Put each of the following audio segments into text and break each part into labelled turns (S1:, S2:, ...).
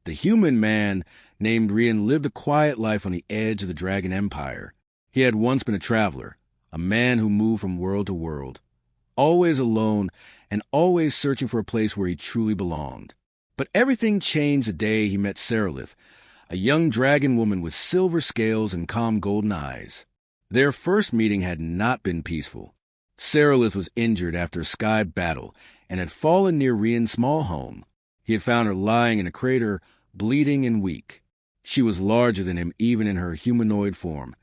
S1: The human man named Rian lived a quiet life on the edge of the Dragon Empire. He had once been a traveler, a man who moved from world to world, always alone and always searching for a place where he truly belonged. But everything changed the day he met Seralith, a young dragon woman with silver scales and calm golden eyes. Their first meeting had not been peaceful. Seralith was injured after a sky battle and had fallen near Rian's small home. He had found her lying in a crater, bleeding and weak. She was larger than him even in her humanoid form,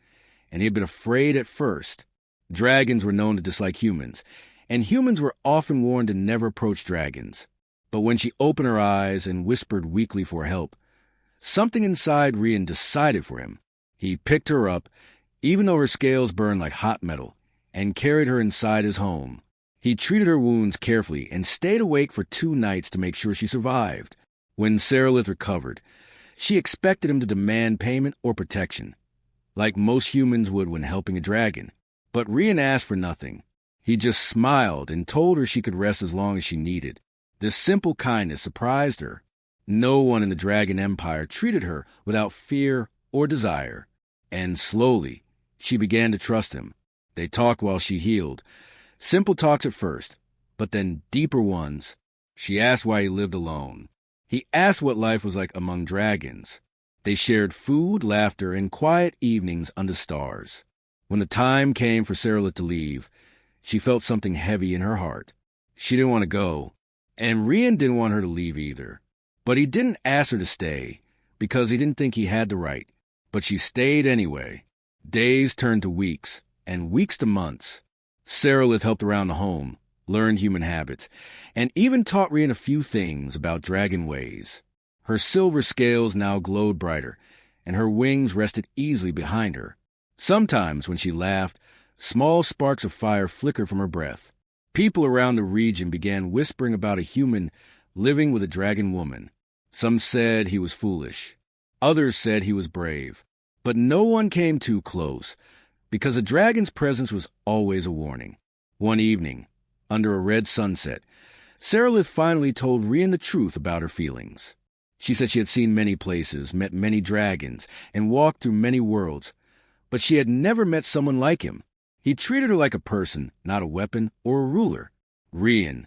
S1: and he had been afraid at first. Dragons were known to dislike humans, and humans were often warned to never approach dragons. But when she opened her eyes and whispered weakly for help, something inside Rian decided for him. He picked her up, even though her scales burned like hot metal, and carried her inside his home. He treated her wounds carefully and stayed awake for 2 nights to make sure she survived. When Seralith recovered, she expected him to demand payment or protection, like most humans would when helping a dragon. But Rian asked for nothing. He just smiled and told her she could rest as long as she needed. This simple kindness surprised her. No one in the Dragon Empire treated her without fear or desire. And slowly, she began to trust him. They talked while she healed. Simple talks at first, but then deeper ones. She asked why he lived alone. He asked what life was like among dragons. They shared food, laughter, and quiet evenings under stars. When the time came for Seralith to leave, she felt something heavy in her heart. She didn't want to go, and Rian didn't want her to leave either. But he didn't ask her to stay, because he didn't think he had the right. But she stayed anyway. Days turned to weeks, and weeks to months. Seralith helped around the home, learned human habits, and even taught Rian a few things about dragon ways. Her silver scales now glowed brighter, and her wings rested easily behind her. Sometimes, when she laughed, small sparks of fire flickered from her breath. People around the region began whispering about a human living with a dragon woman. Some said he was foolish. Others said he was brave. But no one came too close, because a dragon's presence was always a warning. One evening, under a red sunset, Seralith finally told Rian the truth about her feelings. She said she had seen many places, met many dragons, and walked through many worlds, but she had never met someone like him. He treated her like a person, not a weapon or a ruler. Rian,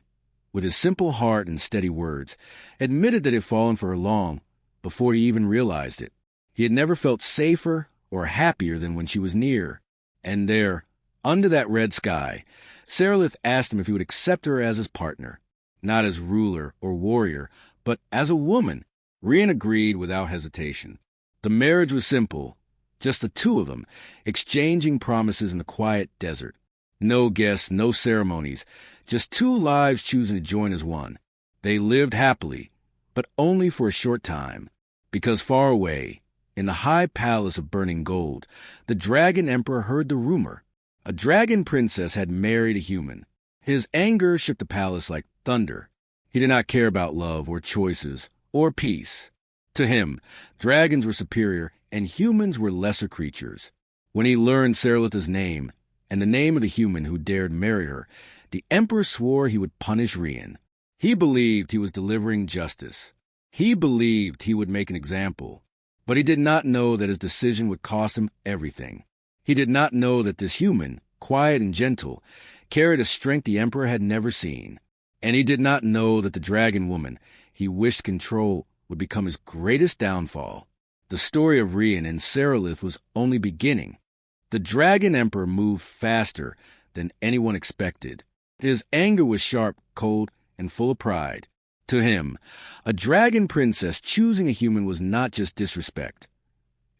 S1: with his simple heart and steady words, admitted that it had fallen for her long before he even realized it. He had never felt safer or happier than when she was near. And there, under that red sky, Seralith asked him if he would accept her as his partner, not as ruler or warrior, but as a woman. Rian agreed without hesitation. The marriage was simple, just the two of them, exchanging promises in the quiet desert. No guests, no ceremonies, just 2 lives choosing to join as one. They lived happily, but only for a short time, because far away, in the high palace of burning gold, the dragon emperor heard the rumor. A dragon princess had married a human. His anger shook the palace like thunder. He did not care about love or choices or peace. To him, dragons were superior and humans were lesser creatures. When he learned Seralith's name and the name of the human who dared marry her, the emperor swore he would punish Rian. He believed he was delivering justice. He believed he would make an example. But he did not know that his decision would cost him everything. He did not know that this human, quiet and gentle, carried a strength the emperor had never seen. And he did not know that the dragon woman he wished control would become his greatest downfall. The story of Rian and Seralith was only beginning. The dragon emperor moved faster than anyone expected. His anger was sharp, cold, and full of pride. To him, a dragon princess choosing a human was not just disrespect.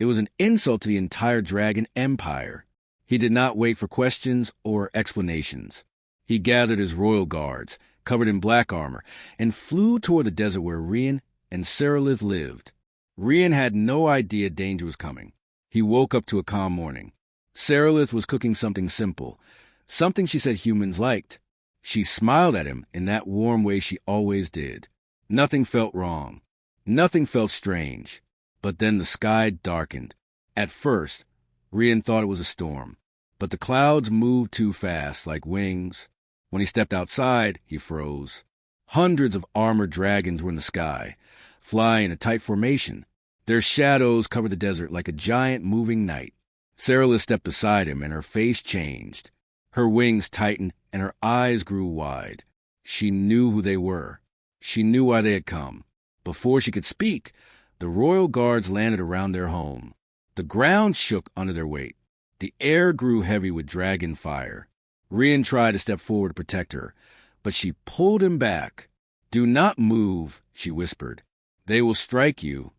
S1: It was an insult to the entire dragon empire. He did not wait for questions or explanations. He gathered his royal guards, covered in black armor, and flew toward the desert where Rian and Seralith lived. Rian had no idea danger was coming. He woke up to a calm morning. Seralith was cooking something simple, something she said humans liked. She smiled at him in that warm way she always did. Nothing felt wrong. Nothing felt strange. But then the sky darkened. At first, Rian thought it was a storm. But the clouds moved too fast, like wings. When he stepped outside, he froze. Hundreds of armored dragons were in the sky. fly in a tight formation. Their shadows covered the desert like a giant moving night. Serapis stepped beside him, and her face changed. Her wings tightened, and her eyes grew wide. She knew who they were. She knew why they had come. Before she could speak, the royal guards landed around their home. The ground shook under their weight. The air grew heavy with dragon fire. Rian tried to step forward to protect her, but she pulled him back. "Do not move," she whispered. "They will strike you."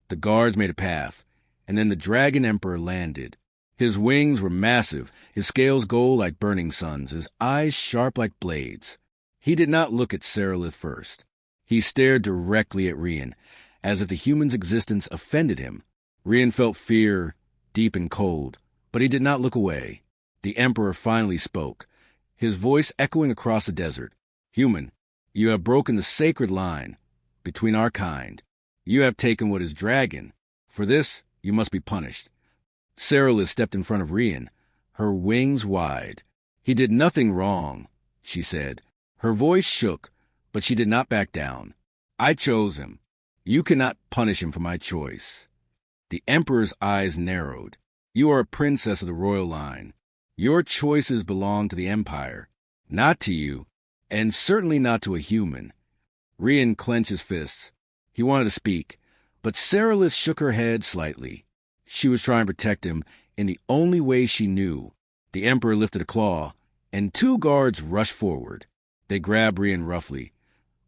S1: The guards made a path, and then the Dragon Emperor landed. His wings were massive, his scales gold like burning suns, his eyes sharp like blades. He did not look at Serapis first. He stared directly at Rian, as if the human's existence offended him. Rian felt fear, deep and cold, but he did not look away. The Emperor finally spoke, his voice echoing across the desert. "Human, you have broken the sacred line between our kind. You have taken what is dragon. For this, you must be punished." Serapis stepped in front of Rian, her wings wide. "He did nothing wrong," she said. Her voice shook, but she did not back down. "I chose him. You cannot punish him for my choice." The Emperor's eyes narrowed. "You are a princess of the royal line. Your choices belong to the Empire, not to you, and certainly not to a human." Rian clenched his fists. He wanted to speak, but Serapis shook her head slightly. She was trying to protect him in the only way she knew. The Emperor lifted a claw, and 2 guards rushed forward. They grabbed Rian roughly,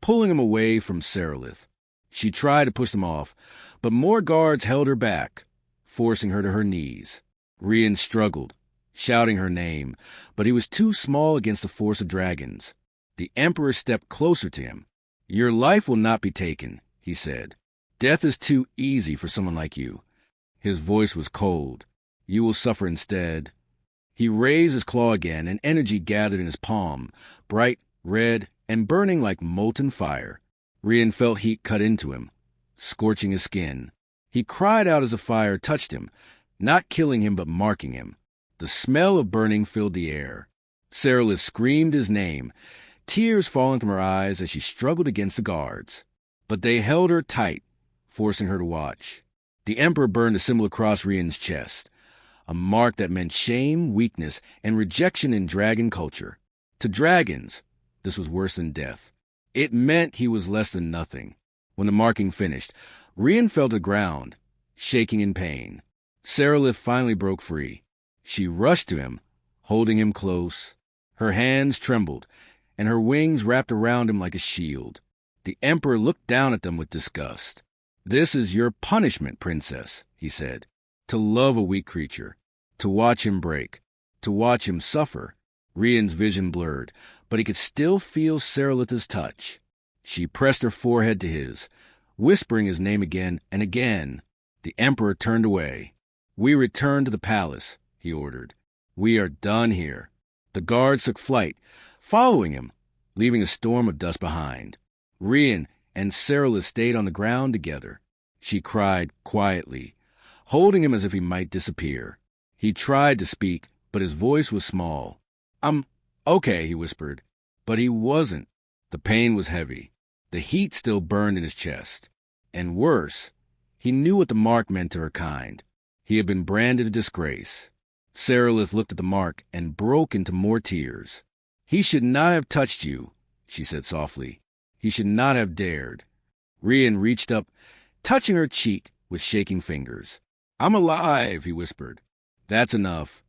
S1: pulling him away from Serapis. She tried to push them off, but more guards held her back, forcing her to her knees. Rian struggled, shouting her name, but he was too small against the force of dragons. The Emperor stepped closer to him. "Your life will not be taken," he said. "Death is too easy for someone like you." His voice was cold. "You will suffer instead." He raised his claw again, and energy gathered in his palm, bright, red, and burning like molten fire. Rian felt heat cut into him, scorching his skin. He cried out as the fire touched him, not killing him but marking him. The smell of burning filled the air. Serapis screamed his name, tears falling from her eyes as she struggled against the guards. But they held her tight, forcing her to watch. The Emperor burned a symbol across Rian's chest, a mark that meant shame, weakness, and rejection in dragon culture. To dragons, this was worse than death. It meant he was less than nothing. When the marking finished, Rian fell to the ground, shaking in pain. Serapis finally broke free. She rushed to him, holding him close. Her hands trembled, and her wings wrapped around him like a shield. The Emperor looked down at them with disgust. "This is your punishment, princess," he said. "To love a weak creature, to watch him break, to watch him suffer." Rian's vision blurred, but he could still feel Serapis' touch. She pressed her forehead to his, whispering his name again and again. The Emperor turned away. "We return to the palace," he ordered. "We are done here." The guards took flight, following him, leaving a storm of dust behind. Rian and Serapis stayed on the ground together. She cried quietly, holding him as if he might disappear. He tried to speak, but his voice was small. "I'm okay," he whispered. But he wasn't. The pain was heavy. The heat still burned in his chest. And worse, he knew what the mark meant to her kind. He had been branded a disgrace. Serapis looked at the mark and broke into more tears. "He should not have touched you," she said softly. "He should not have dared." Rian reached up, touching her cheek with shaking fingers. "I'm alive," he whispered. "That's enough."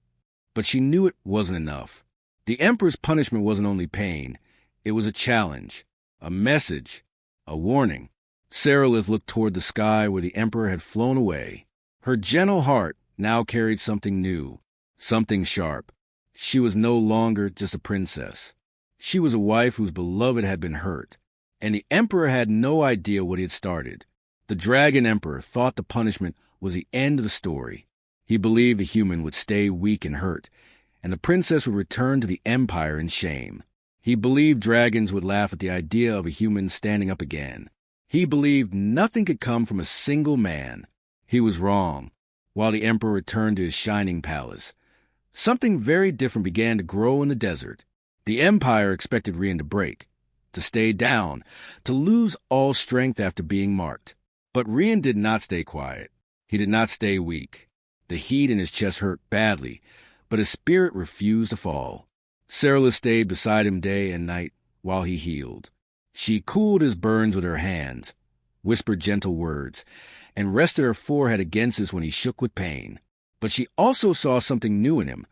S1: But she knew it wasn't enough. The Emperor's punishment wasn't only pain. It was a challenge, a message, a warning. Serapis looked toward the sky where the Emperor had flown away. Her gentle heart now carried something new, something sharp. She was no longer just a princess. She was a wife whose beloved had been hurt, and the Emperor had no idea what he had started. The Dragon Emperor thought the punishment was the end of the story. He believed the human would stay weak and hurt, and the princess would return to the Empire in shame. He believed dragons would laugh at the idea of a human standing up again. He believed nothing could come from a single man. He was wrong. While the Emperor returned to his shining palace, something very different began to grow in the desert. The Empire expected Rian to break. to stay down, to lose all strength after being marked. But Rian did not stay quiet. He did not stay weak. The heat in his chest hurt badly, but his spirit refused to fall. Seralith stayed beside him day and night while he healed. She cooled his burns with her hands, whispered gentle words, and rested her forehead against his when he shook with pain. But she also saw something new in him,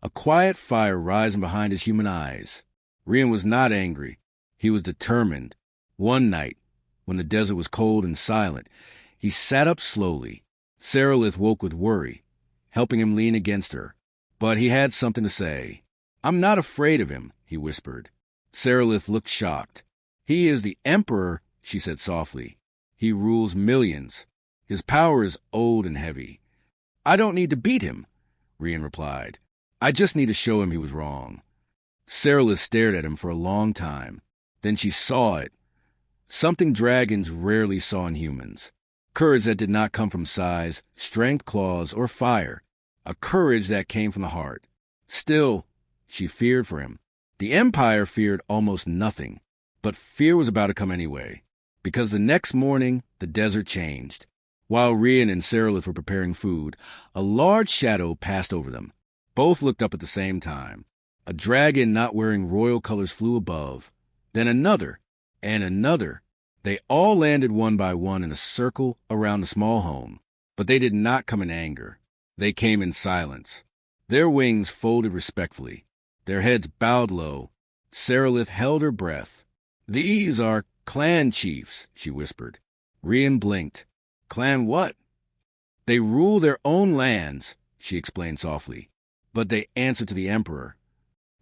S1: a quiet fire rising behind his human eyes. Rian was not angry. He was determined. One night, when the desert was cold and silent, he sat up slowly. Seralith woke with worry, helping him lean against her. But he had something to say. "I'm not afraid of him," he whispered. Seralith looked shocked. "He is the Emperor," she said softly. "He rules millions. His power is old and heavy." "I don't need to beat him," Rian replied. "I just need to show him he was wrong." Seralith stared at him for a long time. Then she saw it. Something dragons rarely saw in humans. Courage that did not come from size, strength, claws, or fire. A courage that came from the heart. Still, she feared for him. The Empire feared almost nothing. But fear was about to come anyway. Because the next morning, the desert changed. While Rian and Seralith were preparing food, a large shadow passed over them. Both looked up at the same time. A dragon not wearing royal colors flew above. Then another, and another. They all landed one by one in a circle around the small home. But they did not come in anger. They came in silence. Their wings folded respectfully. Their heads bowed low. Seralith held her breath. "These are clan chiefs," she whispered. Rian blinked. "Clan what?" "They rule their own lands," she explained softly. "But they answer to the Emperor."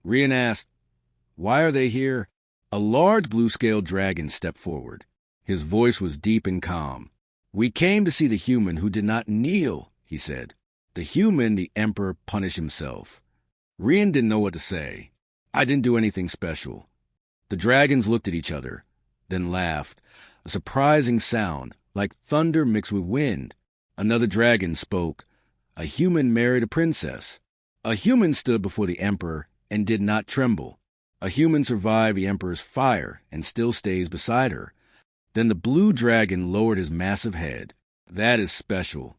S1: Rian asked, "Why are they here?" A large blue-scaled dragon stepped forward. His voice was deep and calm. "We came to see the human who did not kneel," he said. "The human the Emperor punished himself." Rian didn't know what to say. "I didn't do anything special." The dragons looked at each other, then laughed, a surprising sound, like thunder mixed with wind. Another dragon spoke. "A human married a princess. A human stood before the Emperor and did not tremble. A human survived the Emperor's fire and still stays beside her." Then the blue dragon lowered his massive head. "That is special."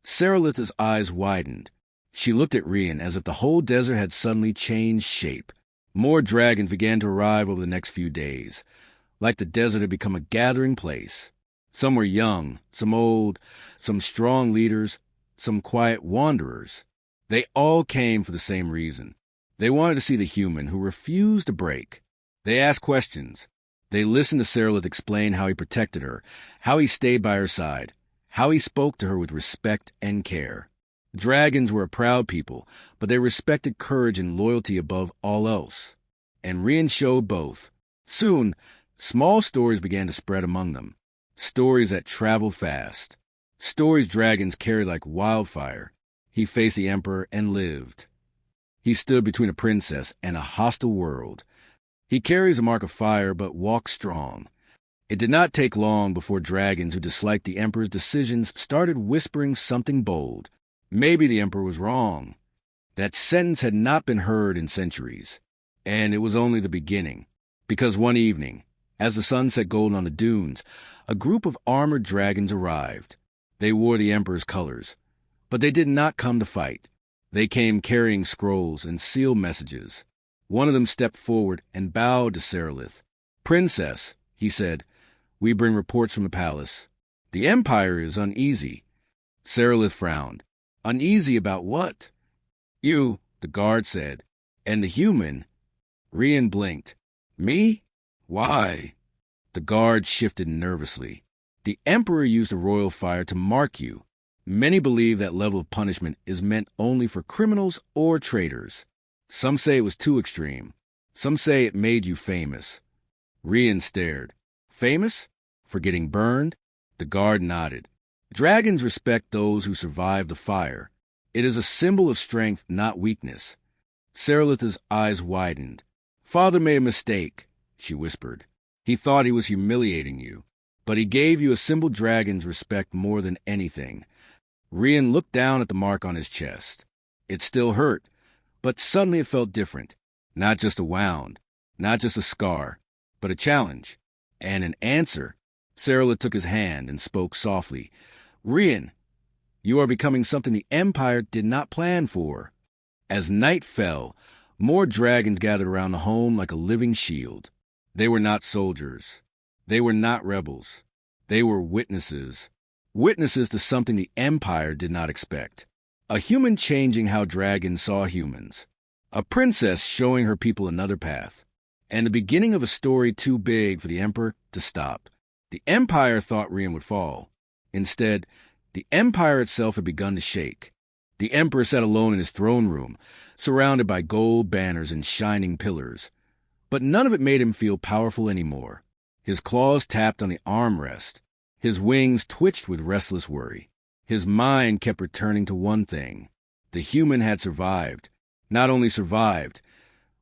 S1: Seralith's eyes widened. She looked at Rian as if the whole desert had suddenly changed shape. More dragons began to arrive over the next few days, like the desert had become a gathering place. Some were young, some old, some strong leaders, some quiet wanderers. They all came for the same reason. They wanted to see the human who refused to break. They asked questions. They listened to Seralith explain how he protected her, how he stayed by her side, how he spoke to her with respect and care. Dragons were a proud people, but they respected courage and loyalty above all else. And Rian showed both. Soon, small stories began to spread among them. Stories that traveled fast. Stories dragons carried like wildfire. He faced the Emperor and lived. He stood between a princess and a hostile world. He carries a mark of fire, but walks strong. It did not take long before dragons who disliked the Emperor's decisions started whispering something bold. Maybe the Emperor was wrong. That sentence had not been heard in centuries. And it was only the beginning. Because one evening, as the sun set golden on the dunes, a group of armored dragons arrived. They wore the Emperor's colors. But they did not come to fight. They came carrying scrolls and sealed messages. One of them stepped forward and bowed to Seralith. "Princess," he said, "we bring reports from the palace. The Empire is uneasy." Seralith frowned. "Uneasy about what?" "You," the guard said. "And the human." Rian blinked. "Me? Why?" The guard shifted nervously. "The Emperor used the royal fire to mark you. Many believe that level of punishment is meant only for criminals or traitors. Some say it was too extreme. Some say it made you famous." Rian stared. "Famous? For getting burned?" The guard nodded. "Dragons respect those who survive the fire. It is a symbol of strength, not weakness." Seralith's eyes widened. "Father made a mistake," she whispered. "He thought he was humiliating you. But he gave you a symbol dragons respect more than anything." Rian looked down at the mark on his chest. It still hurt, but suddenly it felt different. Not just a wound, not just a scar, but a challenge. And an answer. Seralith took his hand and spoke softly. Rian, you are becoming something the Empire did not plan for. As night fell, more dragons gathered around the home like a living shield. They were not soldiers. They were not rebels. They were witnesses. Witnesses to something the Empire did not expect. A human changing how dragons saw humans. A princess showing her people another path. And the beginning of a story too big for the Emperor to stop. The Empire thought Rian would fall. Instead, the Empire itself had begun to shake. The Emperor sat alone in his throne room, surrounded by gold banners and shining pillars. But none of it made him feel powerful anymore. His claws tapped on the armrest. His wings twitched with restless worry. His mind kept returning to one thing. The human had survived. Not only survived,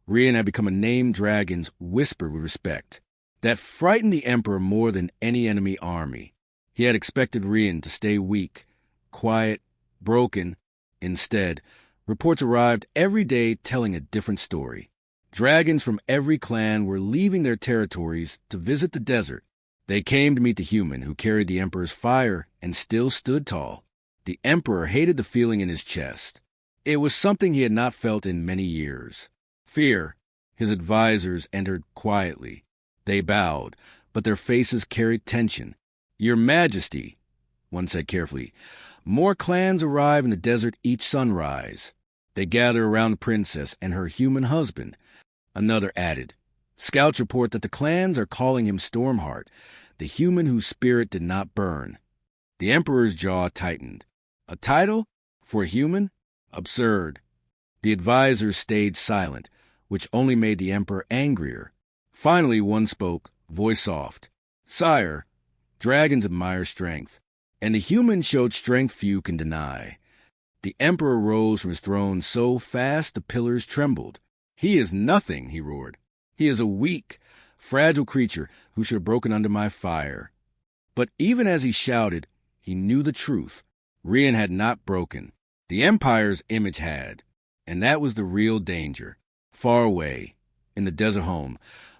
S1: Rian had become a name dragons whispered with respect. That frightened the Emperor more than any enemy army. He had expected Rian to stay weak, quiet, broken. Instead, reports arrived every day telling a different story. Dragons from every clan were leaving their territories to visit the desert. They came to meet the human who carried the Emperor's fire and still stood tall. The Emperor hated the feeling in his chest. It was something he had not felt in many years. Fear. His advisors entered quietly. They bowed, but their faces carried tension. Your Majesty, one said carefully, more clans arrive in the desert each sunrise. They gather around the princess and her human husband. Another added, scouts report that the clans are calling him Stormheart, the human whose spirit did not burn. The Emperor's jaw tightened. A title? For a human? Absurd. The advisors stayed silent, which only made the Emperor angrier. Finally, one spoke, voice soft. Sire, dragons admire strength, and the human showed strength few can deny. The Emperor rose from his throne so fast the pillars trembled. He is nothing, he roared. He is a weak, fragile creature who should have broken under my fire. But even as he shouted, he knew the truth. Rian had not broken. The Empire's image had. And that was the real danger. Far away, in the desert home,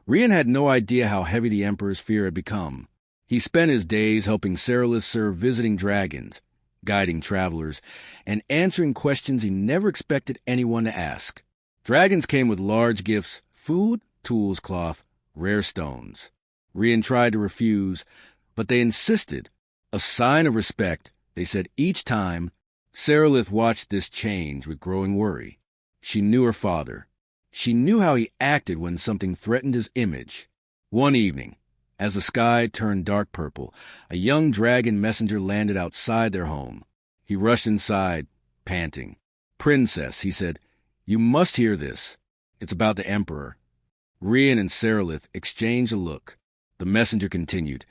S1: Rian had no idea how heavy the Emperor's fear had become. He spent his days helping Seralith serve visiting dragons, guiding travelers, and answering questions he never expected anyone to ask. Dragons came with large gifts, food, tools, cloth, rare stones. Rian tried to refuse, but they insisted. A sign of respect, they said each time. Seralith watched this change with growing worry. She knew her father. She knew how he acted when something threatened his image. One evening, as the sky turned dark purple, a young dragon messenger landed outside their home. He rushed inside, panting. Princess, he said, you must hear this. It's about the Emperor. Rian and Seralith exchanged a look. The messenger continued.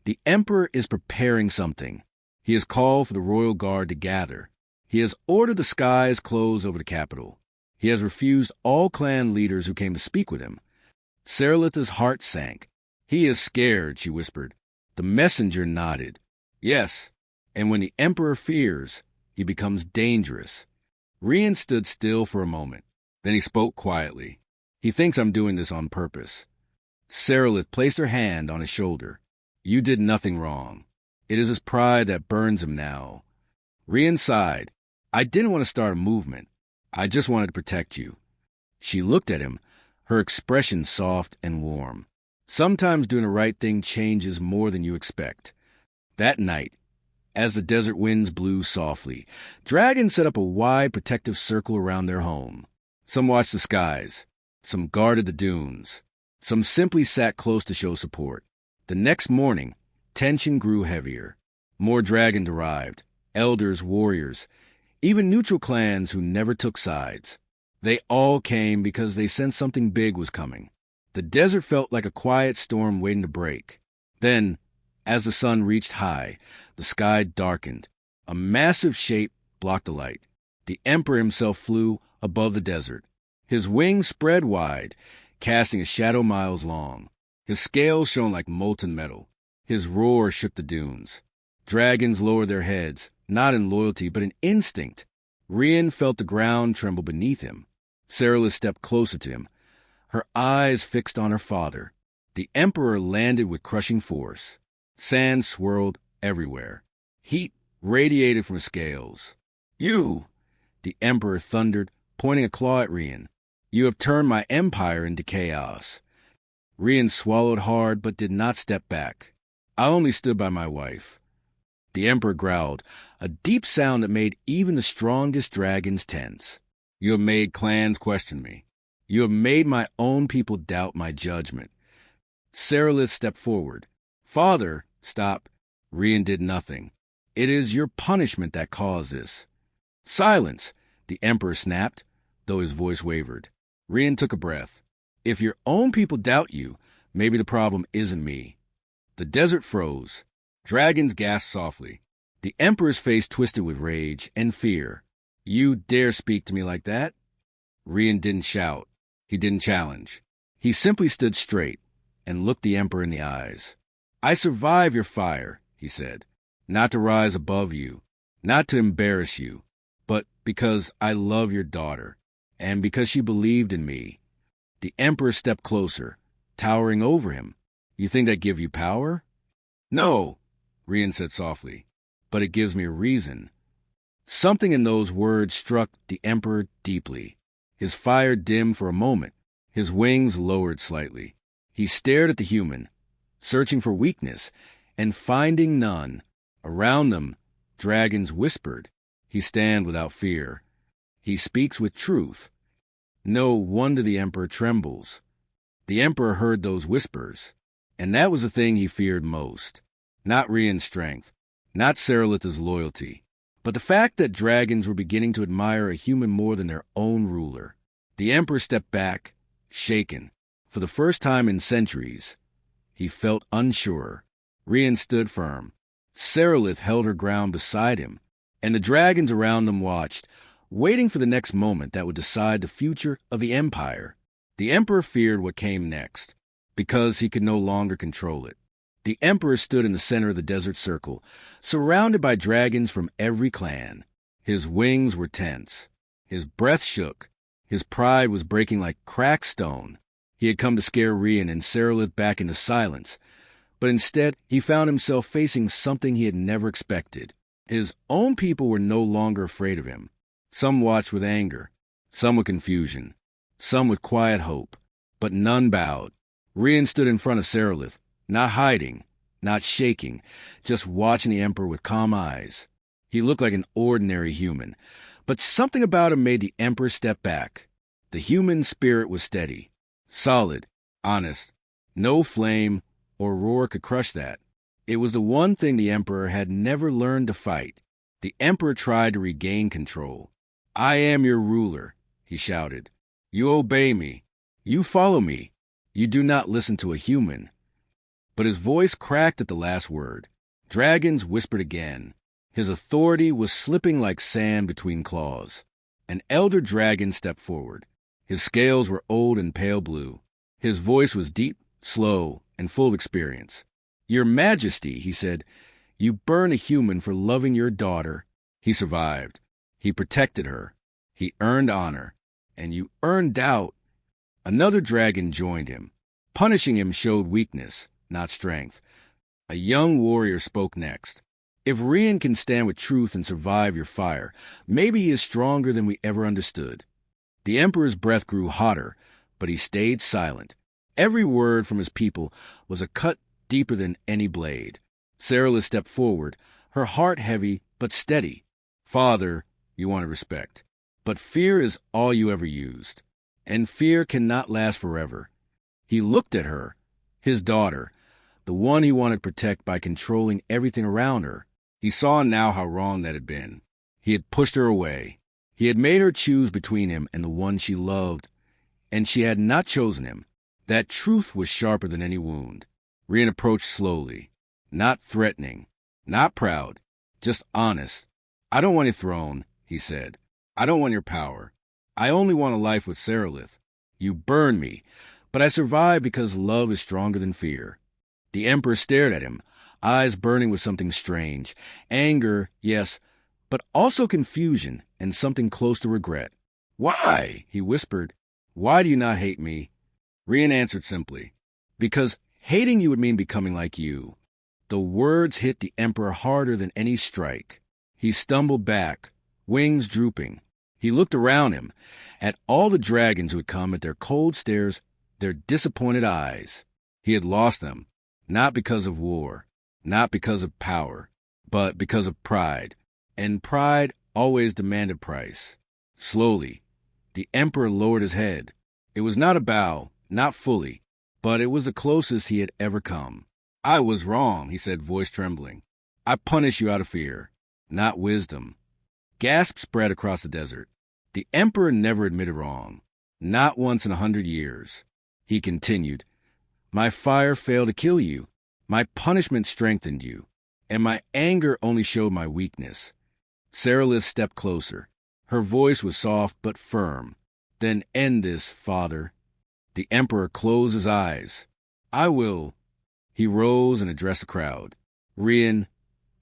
S1: The Emperor is preparing something. He has called for the royal guard to gather. He has ordered the skies close over the capital. He has refused all clan leaders who came to speak with him. Seralith's heart sank. He is scared, she whispered. The messenger nodded. Yes, and when the Emperor fears, he becomes dangerous. Rian stood still for a moment. Then he spoke quietly. He thinks I'm doing this on purpose. Seralith placed her hand on his shoulder. You did nothing wrong. It is his pride that burns him now. Rian sighed. I didn't want to start a movement. I just wanted to protect you. She looked at him, her expression soft and warm. Sometimes doing the right thing changes more than you expect. That night, as the desert winds blew softly, dragons set up a wide protective circle around their home. Some watched the skies. Some guarded the dunes. Some simply sat close to show support. The next morning, tension grew heavier. More dragons arrived, elders, warriors, even neutral clans who never took sides. They all came because they sensed something big was coming. The desert felt like a quiet storm waiting to break. Then, as the sun reached high, the sky darkened. A massive shape blocked the light. The Emperor himself flew above the desert. His wings spread wide, casting a shadow miles long. His scales shone like molten metal. His roar shook the dunes. Dragons lowered their heads, not in loyalty, but in instinct. Rian felt the ground tremble beneath him. Seralith stepped closer to him, her eyes fixed on her father. The Emperor landed with crushing force. Sand swirled everywhere. Heat radiated from his scales. "You!" the Emperor thundered, pointing a claw at Rian. "You have turned my empire into chaos." Rian swallowed hard but did not step back. "I only stood by my wife." The Emperor growled, a deep sound that made even the strongest dragons tense. "You have made clans question me. You have made my own people doubt my judgment." Seralith stepped forward. "Father!" "Stop." Rian did nothing. "It is your punishment that caused this." "Silence!" the Emperor snapped, though his voice wavered. Rian took a breath. "If your own people doubt you, maybe the problem isn't me." The desert froze. Dragons gasped softly. The Emperor's face twisted with rage and fear. "You dare speak to me like that?" Rian didn't shout. He didn't challenge. He simply stood straight and looked the Emperor in the eyes. "I survive your fire," he said, "not to rise above you, not to embarrass you, but because I love your daughter, and because she believed in me." The Emperor stepped closer, towering over him. "You think that gives you power?" "No," Rian said softly, "but it gives me a reason." Something in those words struck the Emperor deeply. His fire dimmed for a moment. His wings lowered slightly. He stared at the human, searching for weakness, and finding none. Around them, dragons whispered. "He stands without fear. He speaks with truth." No wonder the Emperor trembles. The Emperor heard those whispers, and that was the thing he feared most. Not Rian's strength, not Seralith's loyalty, but the fact that dragons were beginning to admire a human more than their own ruler. The Emperor stepped back, shaken. For the first time in centuries, he felt unsure. Rian stood firm. Seralith held her ground beside him, and the dragons around them watched, waiting for the next moment that would decide the future of the Empire. The Emperor feared what came next, because he could no longer control it. The Emperor stood in the center of the desert circle, surrounded by dragons from every clan. His wings were tense. His breath shook. His pride was breaking like cracked stone. He had come to scare Rian and Seralith back into silence, but instead he found himself facing something he had never expected. His own people were no longer afraid of him. Some watched with anger, some with confusion, some with quiet hope, but none bowed. Rian stood in front of Seralith, not hiding, not shaking, just watching the Emperor with calm eyes. He looked like an ordinary human, but something about him made the Emperor step back. The human spirit was steady, solid, honest. No flame or roar could crush that. It was the one thing the Emperor had never learned to fight. The Emperor tried to regain control. "I am your ruler," he shouted. "You obey me. You follow me. You do not listen to a human." But his voice cracked at the last word. Dragons whispered again. His authority was slipping like sand between claws. An elder dragon stepped forward. His scales were old and pale blue. His voice was deep, slow, and full of experience. "Your Majesty," he said, "you burned a human for loving your daughter. He survived. He protected her. He earned honor. And you earned doubt." Another dragon joined him. Punishing him showed weakness, not strength. A young warrior spoke next. "If Rian can stand with truth and survive your fire, maybe he is stronger than we ever understood." The Emperor's breath grew hotter, but he stayed silent. Every word from his people was a cut deeper than any blade. Seralith stepped forward, her heart heavy but steady. "Father, you wanted respect, but fear is all you ever used, and fear cannot last forever." He looked at her, his daughter, the one he wanted to protect by controlling everything around her. He saw now how wrong that had been. He had pushed her away. He had made her choose between him and the one she loved, and she had not chosen him. That truth was sharper than any wound. Rian approached slowly, not threatening, not proud, just honest. "I don't want your throne," he said. "I don't want your power. I only want a life with Seralith. You burned me, but I survived because love is stronger than fear." The Emperor stared at him, eyes burning with something strange. Anger, yes, but also confusion and something close to regret. "Why?" he whispered. "Why do you not hate me?" Rian answered simply, "Because Hating you would mean becoming like you. The words hit the Emperor harder than any strike. He stumbled back, wings drooping. He looked around him, at all the dragons who had come, at their cold stares, their disappointed eyes. He had lost them, not because of war, not because of power, but because of pride. And pride always demanded price. Slowly, the Emperor lowered his head. It was not a bow, not fully, but it was the closest he had ever come. "I was wrong," he said, voice trembling. "I punish you out of fear, not wisdom." Gasps spread across the desert. The Emperor never admitted wrong, not once in 100 years. He continued, "My fire failed to kill you. My punishment strengthened you, and my anger only showed my weakness." Seralith stepped closer. Her voice was soft but firm. "Then end this, father." The Emperor closed his eyes. "I will." He rose and addressed the crowd. "Rian,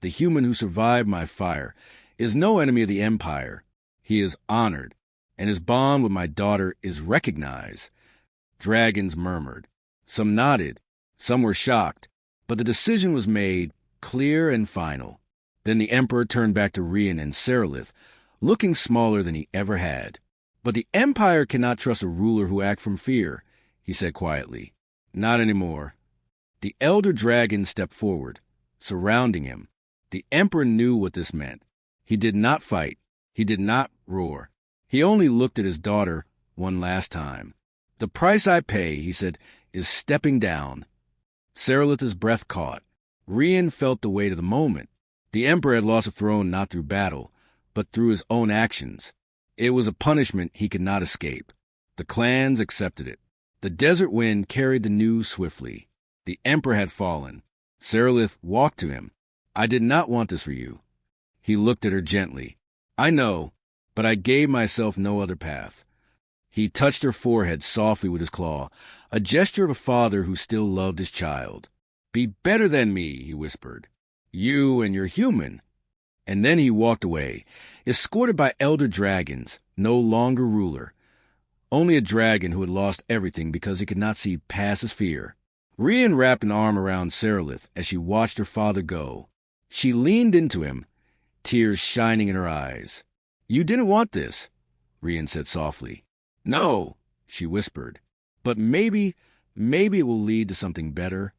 S1: the human who survived my fire, is no enemy of the Empire. He is honored, and his bond with my daughter is recognized." Dragons murmured. Some nodded. Some were shocked. But the decision was made, clear and final. Then the Emperor turned back to Rian and Seralith, looking smaller than he ever had. "But the Empire cannot trust a ruler who acts from fear," he said quietly. "Not anymore." The elder dragon stepped forward, surrounding him. The Emperor knew what this meant. He did not fight. He did not roar. He only looked at his daughter one last time. "The price I pay," he said, "is stepping down." Seralith's breath caught. Rian felt the weight of the moment. The Emperor had lost a throne not through battle, but through his own actions. It was a punishment he could not escape. The clans accepted it. The desert wind carried the news swiftly. The Emperor had fallen. Seralith walked to him. "I did not want this for you." He looked at her gently. "I know, but I gave myself no other path." He touched her forehead softly with his claw, a gesture of a father who still loved his child. "Be better than me," he whispered. "You and your human." And then he walked away, escorted by elder dragons, no longer ruler. Only a dragon who had lost everything because he could not see past his fear. Rian wrapped an arm around Seralith as she watched her father go. She leaned into him, tears shining in her eyes. "You didn't want this," Rian said softly. "No," she whispered. "But maybe it will lead to something better."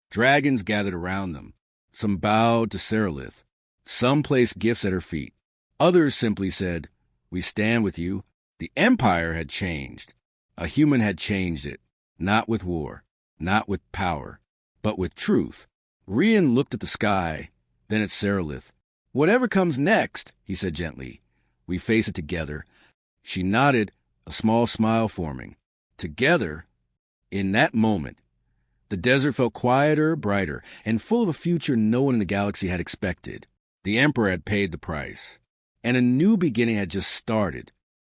S1: Dragons gathered around them. Some bowed to Seralith. Some placed gifts at her feet. Others simply said, "We stand with you." The Empire had changed. A human had changed it, not with war, not with power, but with truth. Rian looked at the sky, then at Seralith. "Whatever comes next," he said gently, "we face it together." She nodded, a small smile forming. Together, in that moment, the desert felt quieter, brighter, and full of a future no one in the galaxy had expected. The Emperor had paid the price, and a new beginning had just started.